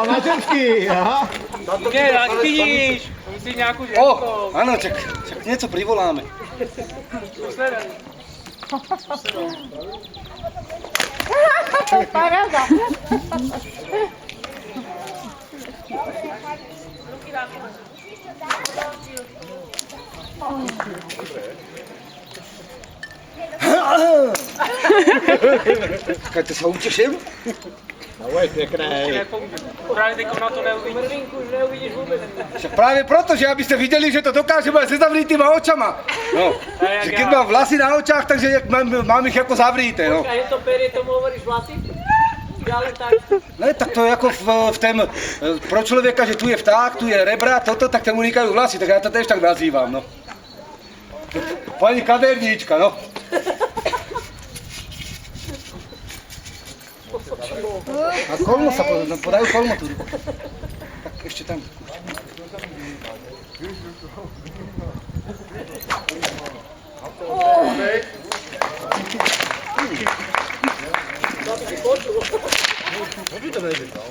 Na ženský, aha. Nie, ak vidíš, musí nejakú ženskú. Áno, čak niečo privoláme. Paráda. Keď to sa uteším? No veď, pekné. Práve tyko na to neuvidíš. Však práve proto, že aby ste videli, že to dokážem aj se zavritýma očama. No, že keď mám vlasy na očách, takže mám ich ako zavrité, no. A je to perie, tomu hovoríš vlasy? Ale tak. Ne, tak to je ako v tém pro človeka, že tu je vták, tu je rebra, toto, tak tam unikajú vlasy, tak ja to tiež tak nazývam, no. Pani kaderníčka, no. A kolmo sa podajú kolmo tu. Tak ešte tam. Čo by to nevedel?